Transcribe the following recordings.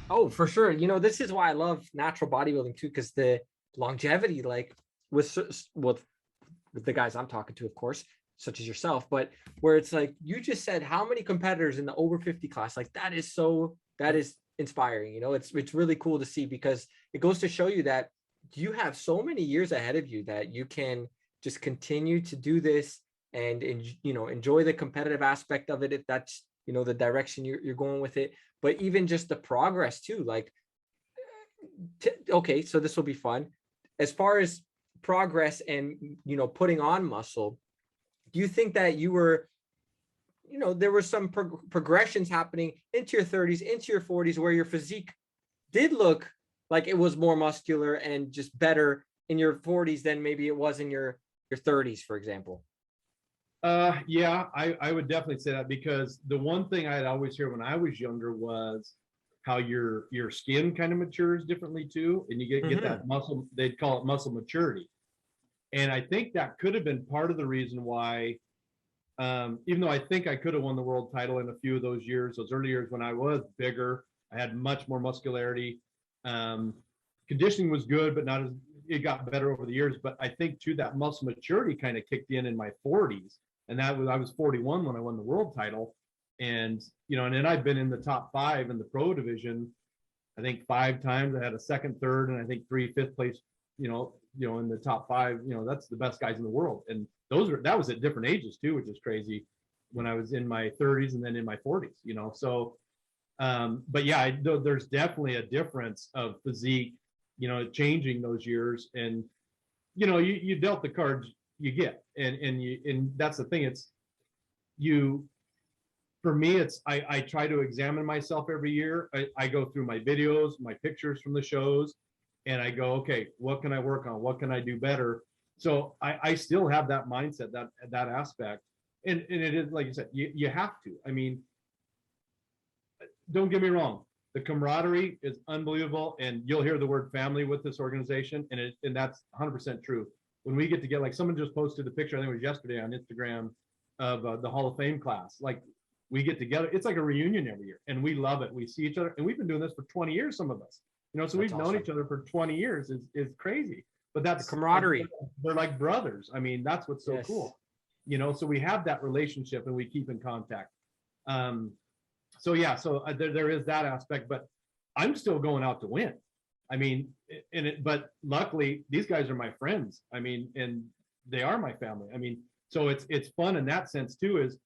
Oh, for sure. This is why I love natural bodybuilding too, because the longevity, like with with the guys I'm talking to, of course, such as yourself, but where it's like you just said, how many competitors in the over 50 class? Like that Yep. is inspiring. It's really cool to see because it goes to show you that you have so many years ahead of you that you can just continue to do this and enjoy the competitive aspect of it if that's the direction you're going with it, but even just the progress too. Like, okay, so this will be fun. As far as progress and putting on muscle, do you think that there were some progressions happening into your 30s, into your 40s, where your physique did look like it was more muscular and just better in your 40s than maybe it was in your 30s, for example? Yeah, I would definitely say that because the one thing I'd always hear when I was younger was how your skin kind of matures differently too, and you get Mm-hmm. that muscle. They'd call it muscle maturity, and I think that could have been part of the reason why. Even though I think I could have won the world title in a few of those years, those early years when I was bigger, I had much more muscularity. Um, Conditioning was good, but not as it got better over the years. But I think too that muscle maturity kind of kicked in my 40s, and that was I was 41 when I won the world title, and and then I've been in the top five in the pro division. I think five times. I had a second, third, and I think three fifth place. In the top five. That's the best guys in the world, and that was at different ages too, which is crazy. When I was in my 30s and then in my 40s. So but yeah, there's definitely a difference of physique, changing those years, and you dealt the cards you get, and that's the thing. It's you for me. I try to examine myself every year. I go through my videos, my pictures from the shows, and I go, okay, what can I work on? What can I do better? So I still have that mindset, that aspect, and it is like you said, you have to. I mean, don't get me wrong. The camaraderie is unbelievable, and you'll hear the word family with this organization, and that's 100% true. When we get together, like someone just posted a picture, I think it was yesterday on Instagram, of the Hall of Fame class. Like we get together, it's like a reunion every year, and we love it. We see each other, and we've been doing this for 20 years, some of us. So That's we've known awesome. each other for 20 years. Is crazy, but The that's camaraderie. they're like brothers. I mean, that's what's so Yes. cool. So we have that relationship, and we keep in contact. Um, so yeah, so there is that aspect, but I'm still going out to win. I mean, but luckily these guys are my friends. I mean, and they are my family. I mean, so it's fun in that sense too. Is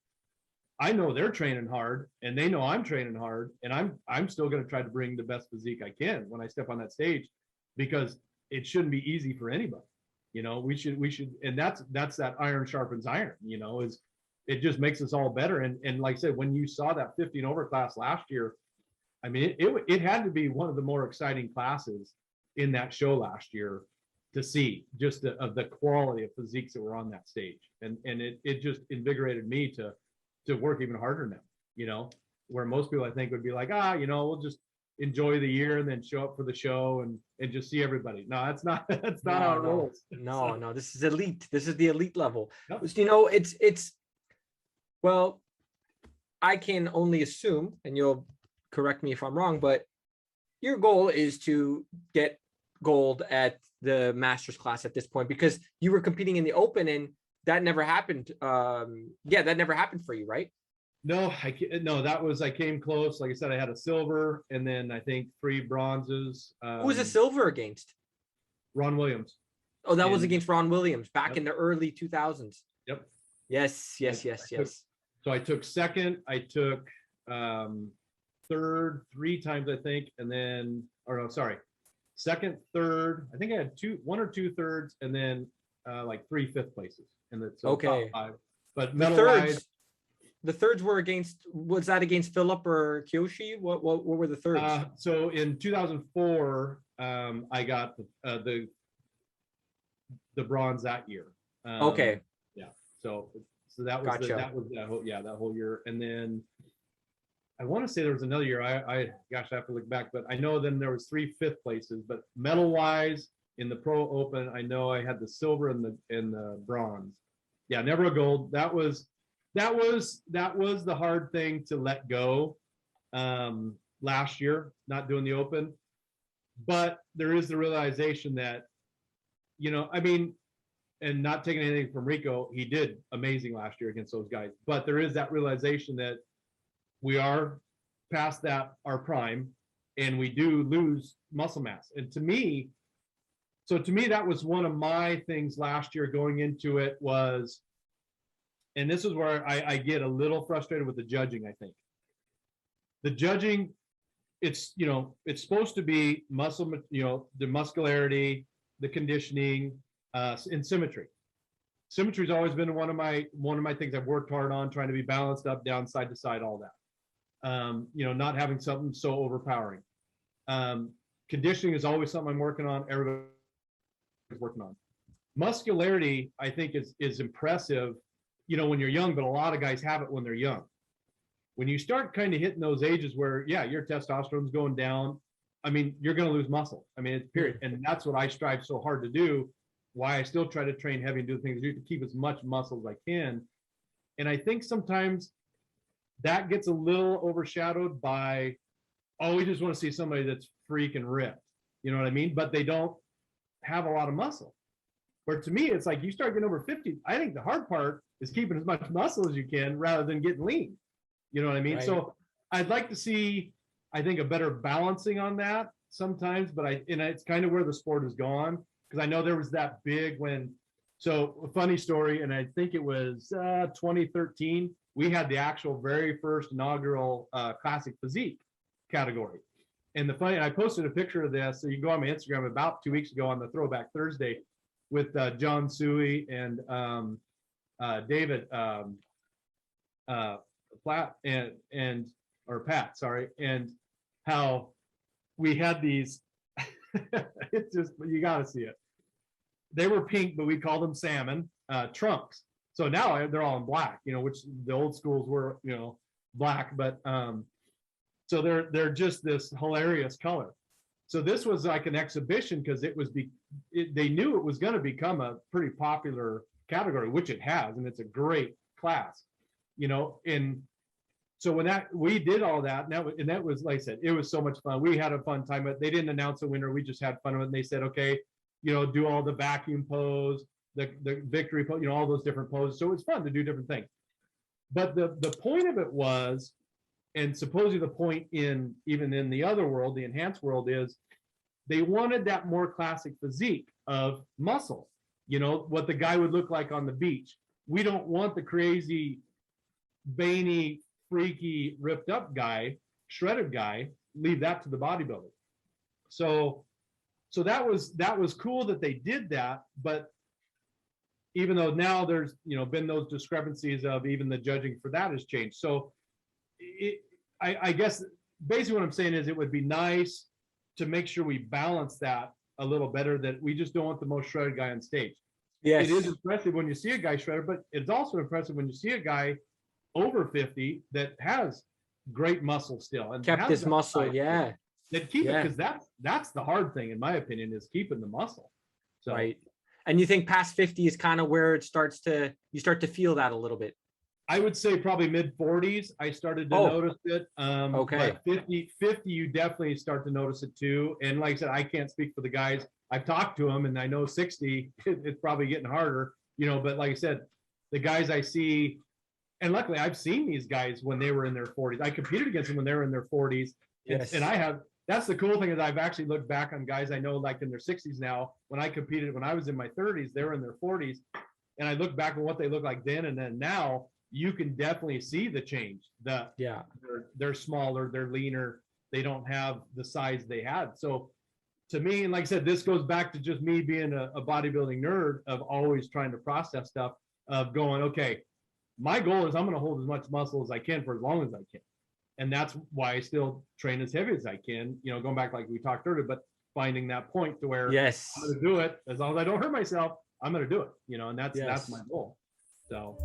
I know they're training hard, and they know I'm training hard, and I'm still going to try to bring the best physique I can when I step on that stage, because it shouldn't be easy for anybody. We should, and that's that iron sharpens iron. Is it just makes us all better. And like I said, when you saw that 15 over class last year, I mean, it had to be one of the more exciting classes in that show last year to see just of the quality of physiques that were on that stage, and it just invigorated me to work even harder now. You know, where most people I think would be like, we'll just enjoy the year and then show up for the show and just see everybody. No, that's not that's not how No, it no, rolls. no, So, no. This is elite. This is the elite level. yep. It's well, I can only assume, and you'll correct me if I'm wrong, but your goal is to get gold at the master's class at this point because you were competing in the open and that never happened. Yeah, that never happened for you, right? No, no, that was I came close. Like I said, I had a silver and then I think three bronzes. Who was a silver against? Ron Williams. Oh, that was And against Ron Williams back yep, in the early 2000s. yep. Yes, I, yes, I yes, took yes. so I took second. I took um, third three times, I think, and then or no, sorry, second, third. I think I had one or two thirds, and then like three fifth places, and so top Okay. five. But The medal wise, thirds, the thirds were against, was that against Philip or Kyoshi? What were the thirds? so in 2004, I got the bronze that year. Okay, Yeah, so that was gotcha. that whole year, and then I want to say there was another year. Gosh, I have to look back, but I know then there was three fifth places. But medal wise in the Pro Open, I know I had the silver and the bronze. Yeah, never a gold. That was the hard thing to let go. last year, not doing the Open. But there is the realization that, I mean, and not taking anything from Rico, he did amazing last year against those guys. But there is that realization that we are past that, our prime, and we do lose muscle mass. And to me, that was one of my things last year going into it was, and this is where I get a little frustrated with the judging, I think. The judging, it's supposed to be muscle, the muscularity, the conditioning, and symmetry. Symmetry's always been one of my things I've worked hard on, trying to be balanced up, down, side to side, all that. Not having something so overpowering. Conditioning is always something I'm working on. Everybody's working on. Muscularity, I think, is impressive, when you're young, but a lot of guys have it when they're young. When you start kind of hitting those ages where, your testosterone's going down, I mean, you're going to lose muscle. I mean, it's period. And that's what I strive so hard to do. Why I still try to train heavy and do things to keep as much muscle as I can. And I think sometimes that gets a little overshadowed by, we just want to see somebody that's freaking ripped. You know what I mean? But they don't have a lot of muscle. Where to me, it's like you start getting over 50. I think the hard part is keeping as much muscle as you can rather than getting lean. You know what I mean? Right. So I'd like to see, I think, a better balancing on that sometimes, but it's kind of where the sport has gone. Because I know there was that big so a funny story, and I think it was 2013, we had the actual very first inaugural classic physique category. And I posted a picture of this, so you can go on my Instagram about 2 weeks ago on the Throwback Thursday with John Suey and David Platt or Pat, sorry, and how we had these, it's just, you got to see it. They were pink, but we called them salmon trunks. So now they're all in black, which the old schools were, black, but so they're just this hilarious color. So this was like an exhibition because they knew it was going to become a pretty popular category, which it has, and it's a great class, and so when we did all that, and that was, like I said, it was so much fun. We had a fun time, but they didn't announce a winner. We just had fun with it. And they said, okay, do all the vacuum pose, the victory pose, all those different poses. So it was fun to do different things. But the point of it was, and supposedly the point even in the other world, the enhanced world, is they wanted that more classic physique of muscle, what the guy would look like on the beach. We don't want the crazy, veiny, freaky, ripped up guy, shredded guy. Leave that to the bodybuilder. So that was cool that they did that. But even though now there's been those discrepancies of even the judging for that has changed. So I guess basically what I'm saying is it would be nice to make sure we balance that a little better, that we just don't want the most shredded guy on stage. Yes. It is impressive when you see a guy shredded, but it's also impressive when you see a guy over 50 that has great muscle still and kept his muscle. Yeah. That keep it, because that's the hard thing, in my opinion, is keeping the muscle. So, right. And you think past 50 is kind of where you start to feel that a little bit? I would say probably mid 40s. I started to notice it. Okay. But 50, you definitely start to notice it too. And like I said, I can't speak for the guys. I've talked to them, and I know 60, it's probably getting harder, but like I said, the guys I see, and luckily I've seen these guys when they were in their 40s. I competed against them when they were in their 40s. Yes. And that's the cool thing, is I've actually looked back on guys I know like in their 60s now. When I competed, when I was in my 30s, they were in their 40s. And I look back at what they look like then and then now, you can definitely see the change. They're smaller, they're leaner, they don't have the size they had. So to me, and like I said, this goes back to just me being a bodybuilding nerd, of always trying to process stuff, of going, okay, my goal is I'm going to hold as much muscle as I can for as long as I can. And that's why I still train as heavy as I can, going back like we talked earlier, but finding that point to where yes, I'm going to do it. As long as I don't hurt myself, I'm going to do it, and that's my goal. So.